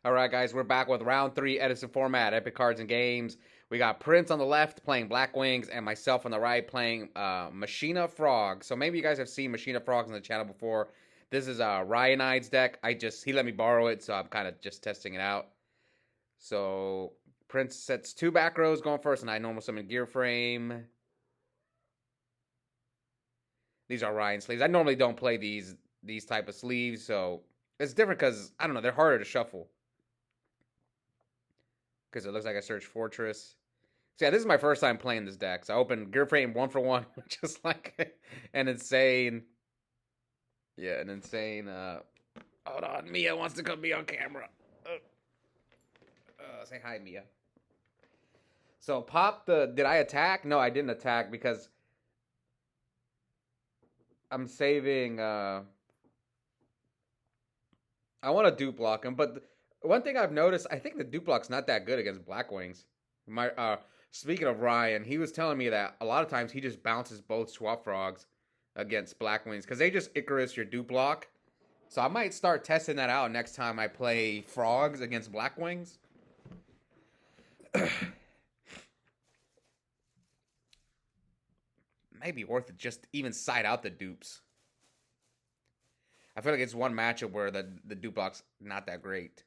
All right, guys, we're back with round three, Edison Format, Epic Cards and Games. We got Prince on the left playing Blackwings, and myself on the right playing Machina Frogs. So maybe you guys have seen Machina Frogs on the channel before. This is Ryanide's deck. He let me borrow it, so I'm kind of just testing it out. So Prince sets two back rows going first, and I normal summon Gear Frame. These are Ryan sleeves. I normally don't play these type of sleeves, so it's different because I don't know, they're harder to shuffle. Because it looks like I searched Fortress. So yeah, this is my first time playing this deck. So I opened Gear Frame 1 for 1, just like an insane. Yeah, an insane. Hold on, Mia wants to come be on camera. Say hi, Mia. So pop the. Did I attack? No, I didn't attack because I'm saving. I want to dupe block him, but one thing I've noticed, I think the dupe block's not that good against Blackwings. Speaking of Ryan, he was telling me that a lot of times he just bounces both Swap Frogs against Blackwings because they just Icarus your dupe block. So I might start testing that out next time I play Frogs against Blackwings. Might be worth it just even side out the dupes. I feel like it's one matchup where the dupe block's not that great.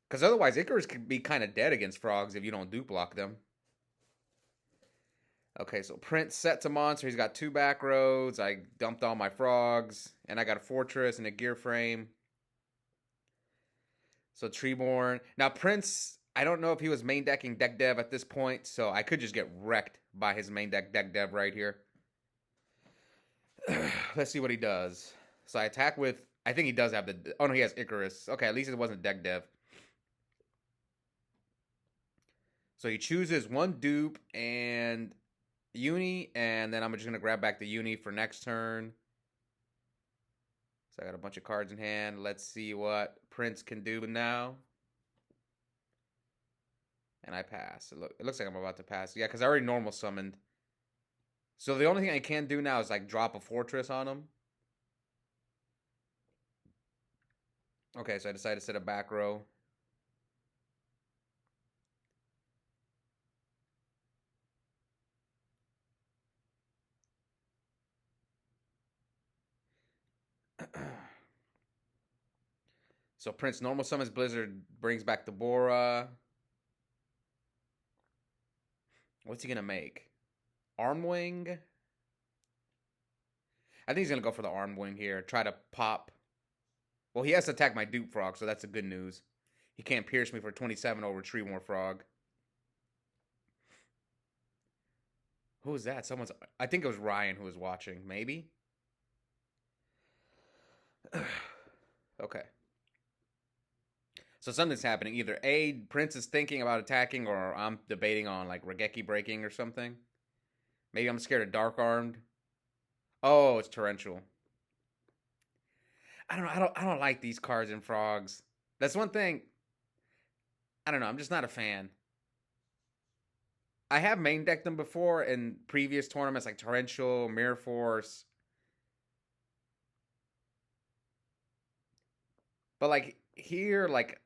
Because otherwise, Icarus could be kind of dead against Frogs if you don't dupe block them. Okay, so Prince sets a monster. He's got two back roads. I dumped all my Frogs. And I got a Fortress and a Gear Frame. So Treeborn. Now, Prince, I don't know if he was main decking deck dev at this point. So I could just get wrecked by his main deck dev right here. Let's see what he does. So I attack with... I think he does have the... Oh, no, he has Icarus. Okay, at least it wasn't deck dev. So he chooses one dupe and uni, and then I'm just going to grab back the uni for next turn. So I got a bunch of cards in hand. Let's see what Prince can do now. And I pass. It looks like I'm about to pass. Yeah, because I already normal summoned. So the only thing I can do now is like drop a Fortress on him. Okay, so I decided to set a back row. So Prince normal summons Blizzard, brings back the Bora. What's he gonna make? Armwing? I think he's gonna go for the Armwing here. Try to pop. Well, he has to attack my dupe frog, so that's the good news. He can't pierce me for 27 over Treeborn Frog. Who was that? I think it was Ryan who was watching. Maybe? Okay. So something's happening. Either A, Prince is thinking about attacking, or I'm debating on like Regeki breaking or something. Maybe I'm scared of Dark Armed. Oh, it's Torrential. I don't know. I don't like these cards in Frogs. That's one thing. I don't know. I'm just not a fan. I have main decked them before in previous tournaments like Torrential, Mirror Force. But like here, like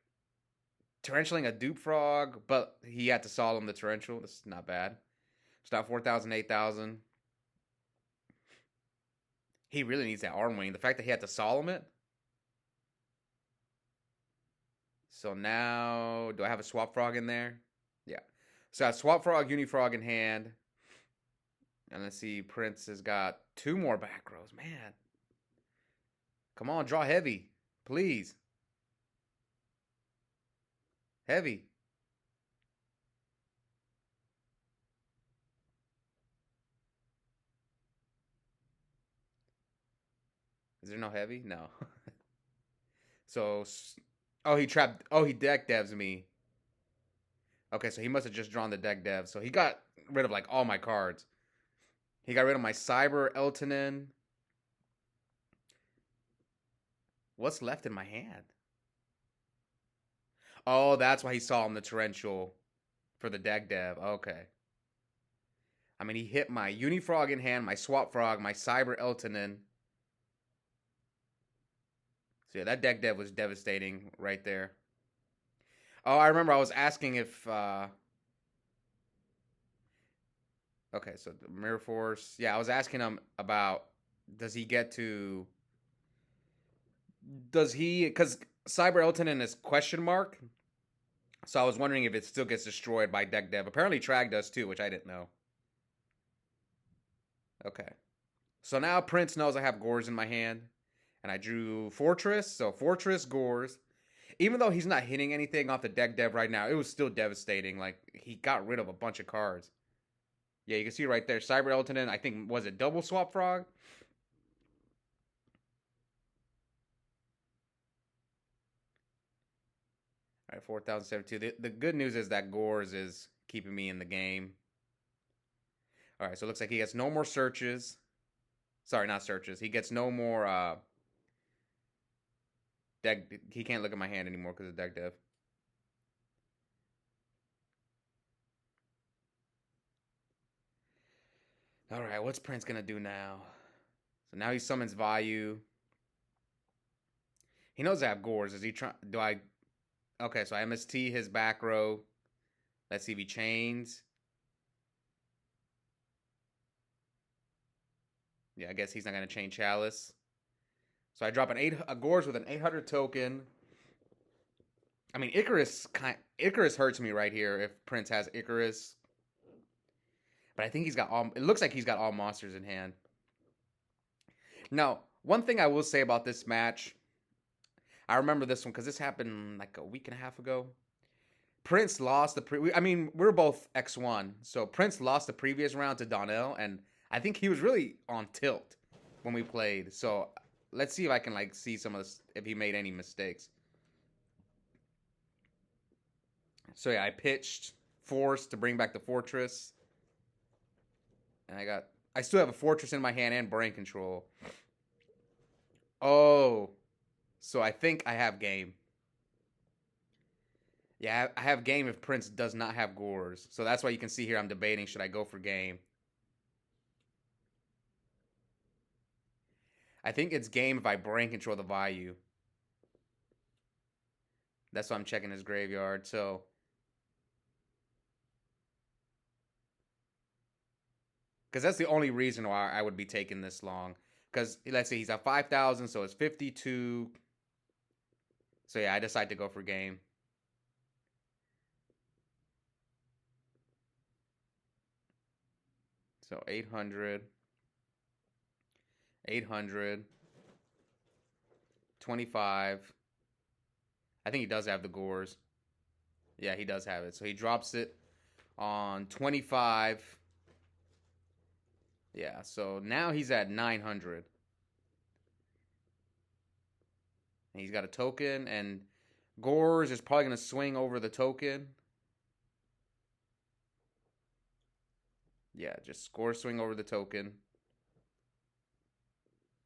Torrentialing a dupe frog, but he had to solemn the Torrential. That's not bad. It's not 4,000, 8,000. He really needs that Armwing. The fact that he had to solemn it. So now, do I have a Swap Frog in there? Yeah. So I have Swap Frog, Unifrog in hand. And let's see, Prince has got two more back rows. Man. Come on, draw heavy. Please. Heavy. Is there no heavy? No. So, oh, he trapped. Oh, he deck devs me. Okay, so he must have just drawn the deck dev. So he got rid of like all my cards. He got rid of my Cyber, Eltonin. What's left in my hand? Oh, that's why he saw him the Torrential for the deck dev. Okay. I mean, he hit my Unifrog in hand, my Swap Frog, my Cyber Eltonin. So yeah, that deck dev was devastating right there. Oh, I remember I was asking if okay, so the Mirror Force. Yeah, I was asking him about does he get to does he because Cyber Elton is question mark. So I was wondering if it still gets destroyed by deck dev. Apparently Trag does too, which I didn't know. Okay. So now Prince knows I have Gores in my hand. And I drew Fortress. So Fortress, Gores. Even though he's not hitting anything off the deck dev right now, it was still devastating. Like, he got rid of a bunch of cards. Yeah, you can see right there. Cyber Elton, I think, was it Double Swap Frog? All right, 4072. The good news is that Gores is keeping me in the game. All right, so it looks like he gets no more searches. Sorry, not searches. He gets no more deck. He can't look at my hand anymore because of deck dev. All right, what's Prince gonna do now? So now he summons Vayu. He knows I have Gores. Is he trying? Do I? Okay, so I MST his back row. Let's see if he chains. Yeah, I guess he's not gonna chain Chalice. So I drop a Gores with an 800 token. I mean, Icarus hurts me right here if Prince has Icarus. But I think he's got all. It looks like he's got all monsters in hand. Now, one thing I will say about this match, I remember this one because this happened like a week and a half ago. Prince lost I mean, we're both X1, so Prince lost the previous round to Donnell, and I think he was really on tilt when we played. So let's see if I can like see some of this if he made any mistakes. So yeah, I pitched Force to bring back the Fortress. And I still have a Fortress in my hand and Brain Control. Oh, so I think I have game. Yeah, I have game if Prince does not have Gores. So that's why you can see here I'm debating should I go for game. I think it's game if I Brain Control the Vayu. That's why I'm checking his graveyard. So because that's the only reason why I would be taking this long. Because let's see, he's at 5,000, so it's 52. So yeah, I decide to go for game. So 800, 800, 25. I think he does have the Gores. Yeah, he does have it. So he drops it on 25. Yeah, so now he's at 900. And he's got a token, and Gores is probably going to swing over the token. Yeah, just swing over the token.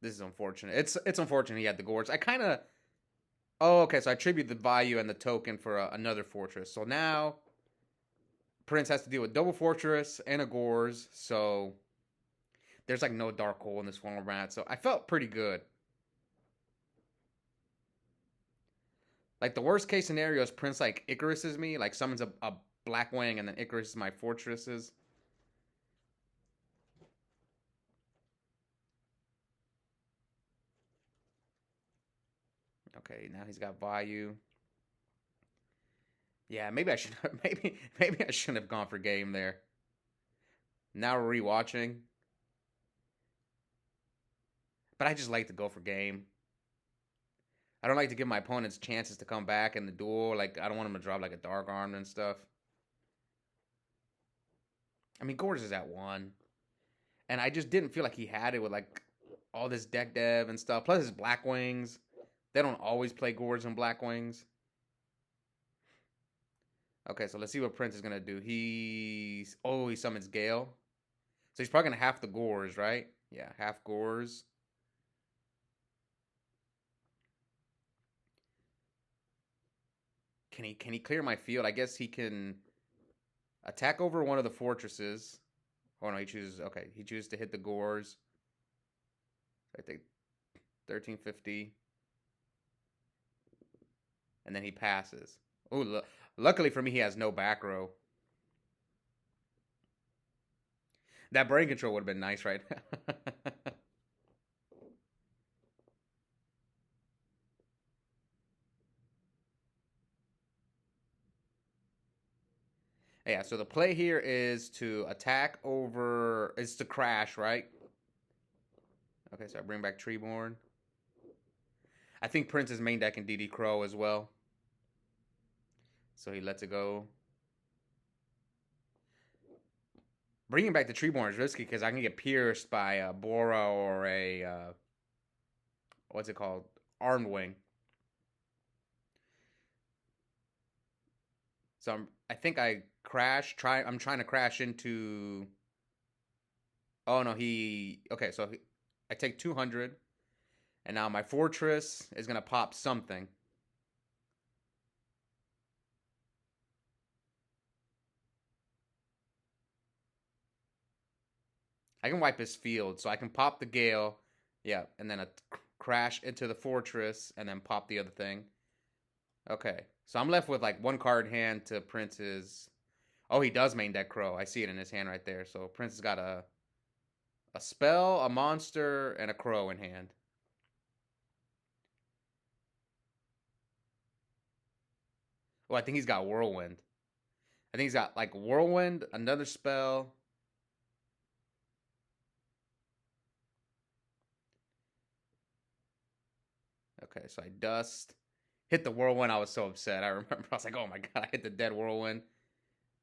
This is unfortunate. It's unfortunate he had the Gores. I kind of... Oh, okay, so I tribute the Vayu and the token for another Fortress. So now Prince has to deal with double Fortress and a Gores, so there's like no dark hole in this format. So I felt pretty good. Like the worst case scenario is Prince like Icaruses me, like summons a Blackwing and then Icarus is my Fortresses. Okay, now he's got Vayu. Yeah, maybe I should maybe I shouldn't have gone for game there. Now we're rewatching. But I just like to go for game. I don't like to give my opponents chances to come back in the duel. Like, I don't want them to drop like a Dark Arm and stuff. I mean, Gores is at 1. And I just didn't feel like he had it with like all this deck dev and stuff. Plus his Blackwings. They don't always play Gores and Blackwings. Okay, so let's see what Prince is going to do. He summons Gale. So he's probably going to half the Gores, right? Yeah, half Gores. Can he clear my field? I guess he can attack over one of the Fortresses. Oh no, he chooses to hit the Gores. I think 1350. and then he passes. Ooh, luckily for me, he has no back row. That brain control would have been nice, right? Yeah, so the play here is to attack over, is to crash, right? Okay, so I bring back Treeborn. I think Prince is main deck in DD Crow as well. So he lets it go. Bringing back the Treeborn is risky because I can get pierced by a Bora or a, what's it called? Armed Wing. So I think I crash. I'm trying to crash into. Oh no, okay. So I take 200, and now my fortress is gonna pop something. I can wipe his field, so I can pop the Gale, yeah, and then a crash into the fortress, and then pop the other thing. Okay, so I'm left with like one card in hand to Prince's. Oh, he does main deck Crow. I see it in his hand right there. So Prince has got a spell, a monster, and a Crow in hand. Oh, I think he's got Whirlwind. I think he's got like Whirlwind, another spell. Okay, so I dust. Hit the Whirlwind. I was so upset. I remember I was like, oh my god, I hit the dead Whirlwind.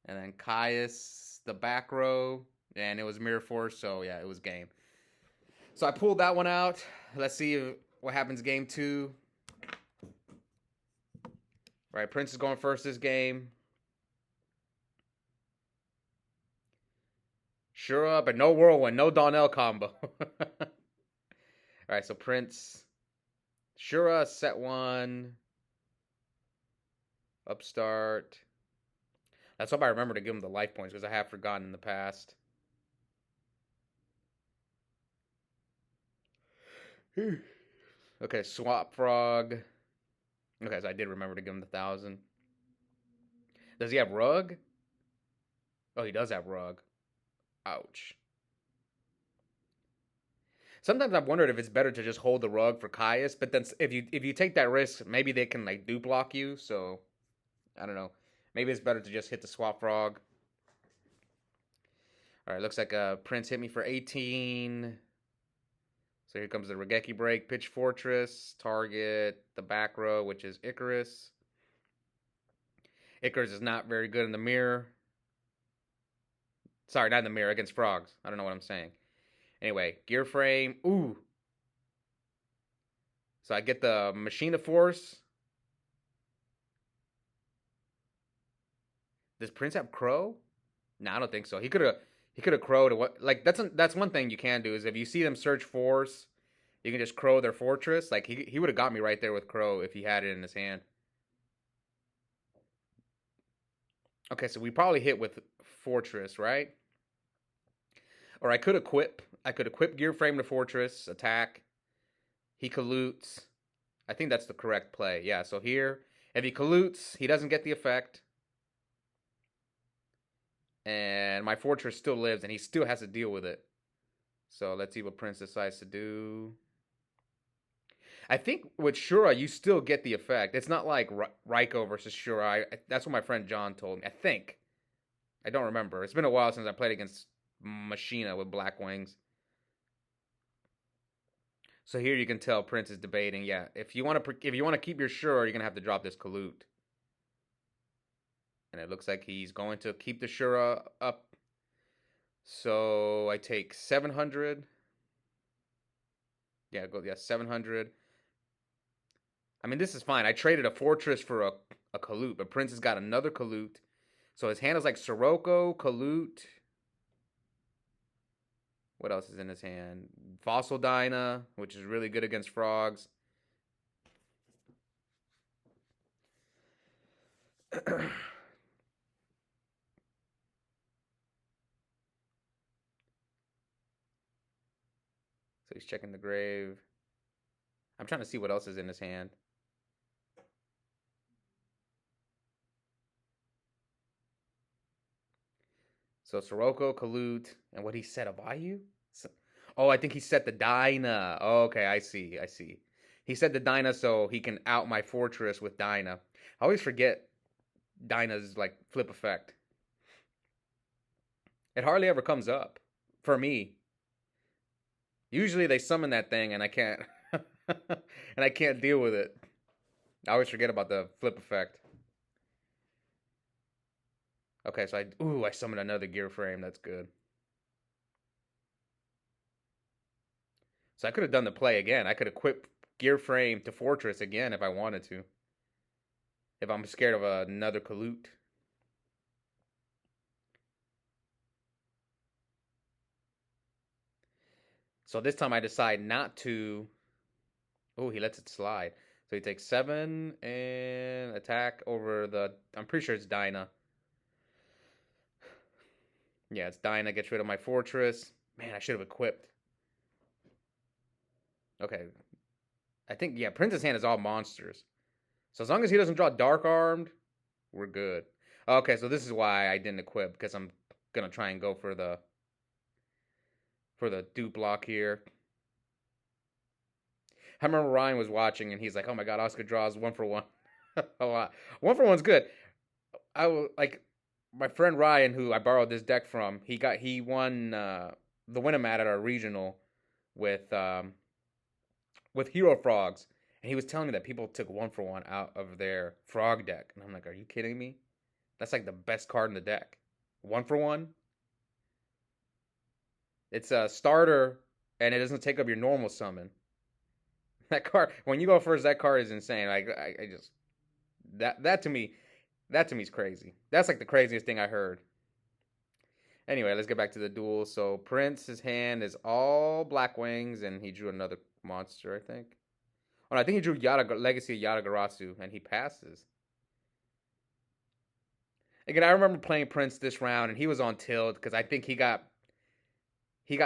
And then Caius, the back row. And it was Mirror Force, so yeah, it was game. So I pulled that one out. Let's see what happens game 2. All right, Prince is going first this game. Shura, but no Whirlwind, no Donnell combo. All right, so Prince, Shura, set 1, Upstart. Let's hope I remember to give him the life points because I have forgotten in the past. Okay, Swap Frog. Okay, so I did remember to give him the 1,000. Does he have Rug? Oh, he does have Rug. Ouch. Sometimes I've wondered if it's better to just hold the Rug for Caius, but then if you take that risk, maybe they can like dupe block you. So I don't know. Maybe it's better to just hit the Swap Frog. All right, looks like Prince hit me for 18. So here comes the Regeki break, Pitch Fortress, target the back row, which is Icarus. Icarus is not very good in the mirror. Sorry, not in the mirror, against frogs. I don't know what I'm saying. Anyway, gear frame. Ooh. So I get the Machina Force. Does Prince have Crow? No, I don't think so. He could have crowed. What? Like that's one thing you can do is if you see them search force, you can just crow their fortress. Like he would have got me right there with Crow if he had it in his hand. Okay, so we probably hit with Fortress, right? Or I could equip. I could equip Gear Frame to Fortress, attack. He collutes. I think that's the correct play. Yeah, so here, if he collutes, he doesn't get the effect. And my Fortress still lives, and he still has to deal with it. So let's see what Prince decides to do. I think with Shura, you still get the effect. It's not like Raiko versus Shura. That's what my friend John told me. I think. I don't remember. It's been a while since I played against Machina with Blackwings. So here you can tell Prince is debating. Yeah, if you want to keep your Shura, you're gonna have to drop this Kalut. And it looks like he's going to keep the Shura up. So I take 700. Yeah, 700. I mean, this is fine. I traded a Fortress for a Kalut, but Prince has got another Kalut. So his hand is like Sirocco, Kalut. What else is in his hand? Fossil Dyna, which is really good against frogs. So he's checking the grave. I'm trying to see what else is in his hand. So Sirocco, Kalut, and what he said, Avayu? Oh, I think he set the Dyna. Oh, okay, I see. I see. He said the Dyna so he can out my fortress with Dyna. I always forget Dyna's like flip effect. It hardly ever comes up for me. Usually they summon that thing and I can't and I can't deal with it. I always forget about the flip effect. Okay, so I summoned another gear frame. That's good. So I could have done the play again. I could equip gear frame to fortress again if I wanted to. If I'm scared of another Kalut. So this time I decide not to. Oh, he lets it slide. So he takes 7 and attack over the. I'm pretty sure it's Dyna. Yeah, it's Dyna. Gets rid of my fortress. Man, I should have equipped. Okay. I think, yeah, Prince's hand is all monsters. So as long as he doesn't draw Dark Armed, we're good. Okay, so this is why I didn't equip, because I'm going to try and go for the dupe block here. I remember Ryan was watching and he's like, "Oh my god, Oscar draws 1-for-1 a lot. 1-for-1's good." I will like my friend Ryan, who I borrowed this deck from. He won the Win-A-Mat at our regional with Hero Frogs, and he was telling me that people took 1-for-1 out of their frog deck, and I'm like, "Are you kidding me? That's like the best card in the deck. 1-for-1. It's a starter, and it doesn't take up your normal summon." That card, when you go first, that card is insane. I just that to me is crazy. That's like the craziest thing I heard. Anyway, let's get back to the duel. So Prince's hand is all Blackwings, and he drew another monster, I think. Oh, no, I think he drew Legacy of Yatagarasu, and he passes. Again, I remember playing Prince this round, and he was on tilt because I think he got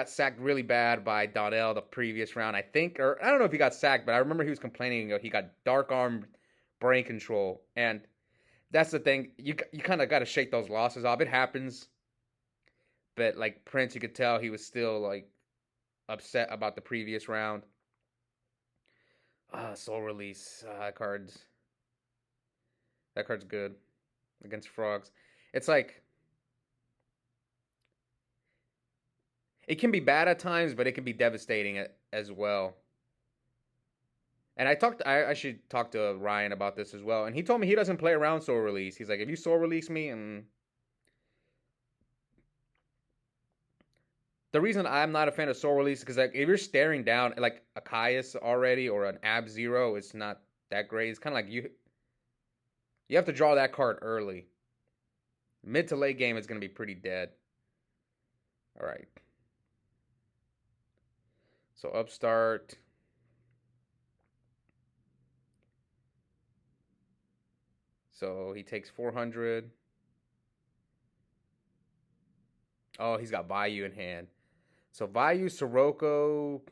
sacked really bad by Donnell the previous round, I think. Or I don't know if he got sacked, but I remember he was complaining he got Dark Armed brain control. And that's the thing. You kind of got to shake those losses off. It happens. But, like, Prince, you could tell he was still, like, upset about the previous round. Soul Release. That card's good against Frogs. It's like, it can be bad at times, but it can be devastating as well. And I should talk to Ryan about this as well. And he told me he doesn't play around Soul Release. He's like, if you Soul Release me, and the reason I'm not a fan of Soul Release is because, like, if you're staring down like a Caius already or an Ab Zero, it's not that great. It's kind of like you have to draw that card early. Mid to late game, it's going to be pretty dead. All right. So upstart. So he takes 400. Oh, he's got Vayu in hand. So Vayu, Sirocco,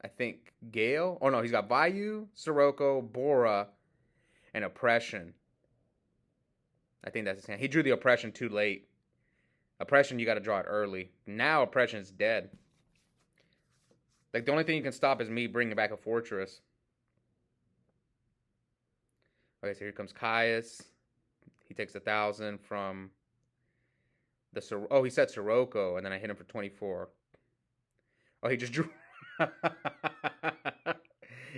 I think Gale. Oh no, he's got Vayu, Sirocco, Bora, and Oppression. I think that's his hand. He drew the Oppression too late. Oppression, you got to draw it early. Now Oppression is dead. Like, the only thing you can stop is me bringing back a Fortress. Okay, so here comes Caius. He takes 1,000 from the... Oh, he said Sirocco, and then I hit him for 24. Oh, he just drew...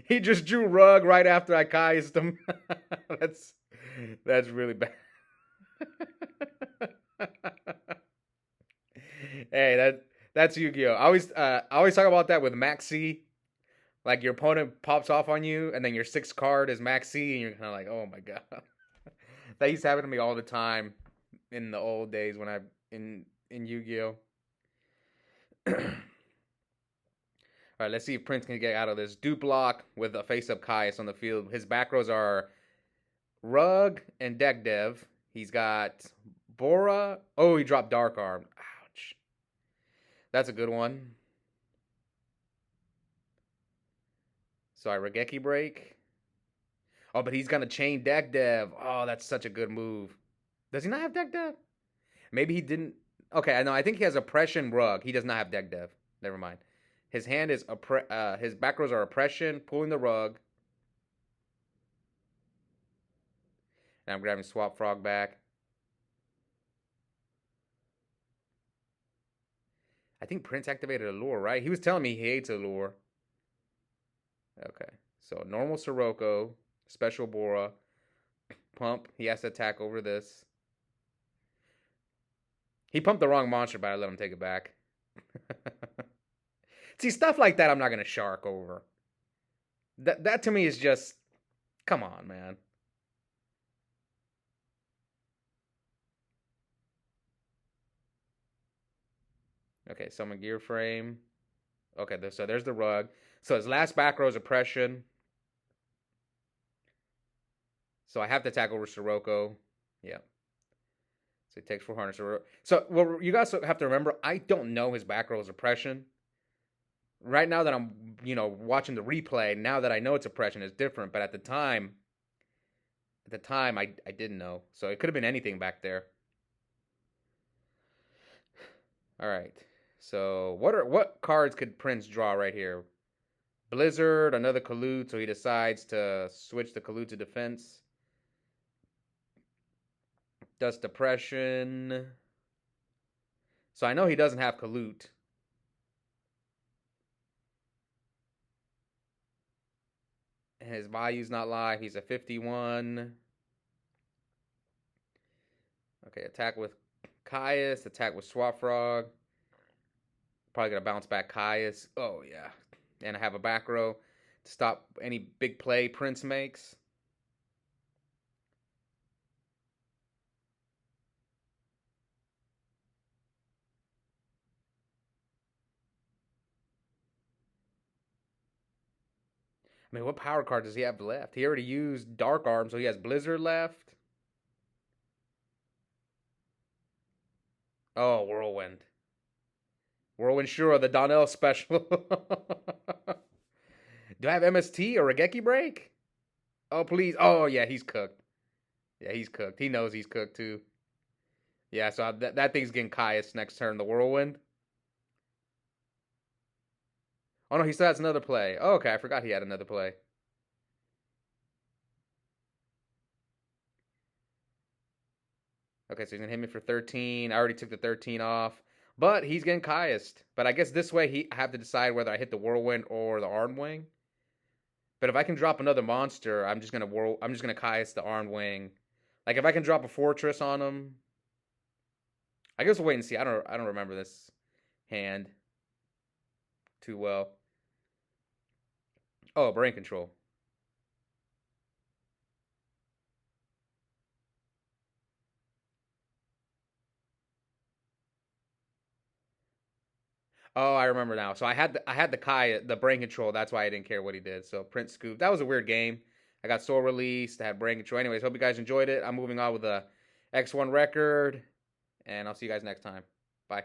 He just drew Rug right after I Caiused him. That's really bad. Hey, that's Yu-Gi-Oh! I always talk about that with Max C. Like, your opponent pops off on you, and then your 6th card is Max C, and you're kind of like, oh my god. That used to happen to me all the time in the old days when in Yu-Gi-Oh! All right, let's see if Prince can get out of this. Dupe block with a face-up Caius on the field. His back rows are Rug and Deck Dev. He's got Bora. Oh, he dropped Dark Arm. Ouch. That's a good one. Sorry, Regeki Break. Oh, but he's going to chain Deck Dev. Oh, that's such a good move. Does he not have Deck Dev? Maybe he didn't. Okay, I know. I think he has oppression rug. He does not have deck dev. Never mind. His hand is his back rows are oppression, pulling the rug. And I'm grabbing swap frog back. I think Prince activated Allure, right? He was telling me he hates Allure. Okay. So normal Sirocco, special Bora, pump. He has to attack over this. He pumped the wrong monster, but I let him take it back. See, stuff like that I'm not going to shark over. That to me is just, come on, man. Okay, summon gear frame. Okay, so there's the rug. So his last back row is oppression. So I have to attack over Sirocco. Yeah. So he takes 400. So well, you guys have to remember, I don't know his back row is oppression. Right now that I'm, watching the replay, now that I know it's oppression, it's different. But at the time, I didn't know. So it could have been anything back there. All right. So what cards could Prince draw right here? Blizzard, another Collude, so he decides to switch the Collude to defense. Dust Depression. So I know he doesn't have Collude. His value's not live. He's a 51. Okay, attack with Caius. Attack with Swap Frog. Probably going to bounce back Caius. Oh, yeah. And I have a back row to stop any big play Prince makes. I mean, what power card does he have left? He already used Dark Arm, so he has Blizzard left. Oh, Whirlwind. Whirlwind Shura, the Donnell special. Do I have MST or Regeki Break? Oh, please. Oh, yeah, he's cooked. Yeah, he's cooked. He knows he's cooked, too. Yeah, so that thing's getting Caius next turn, the Whirlwind. Oh, no, he still has another play. Oh, okay, I forgot he had another play. Okay, so he's going to hit me for 13. I already took the 13 off. But he's getting Caius. But I guess this way I have to decide whether I hit the Whirlwind or the Armed Wing. But if I can drop another monster, I'm just gonna Caius the Armed Wing. Like if I can drop a Fortress on him, I guess we'll wait and see. I don't remember this hand too well. Oh, Brain Control. Oh, I remember now. So I had the Brain Control. That's why I didn't care what he did. So Prince Scoop. That was a weird game. I got Soul Released. I had Brain Control. Anyways, hope you guys enjoyed it. I'm moving on with the X1 record, and I'll see you guys next time. Bye.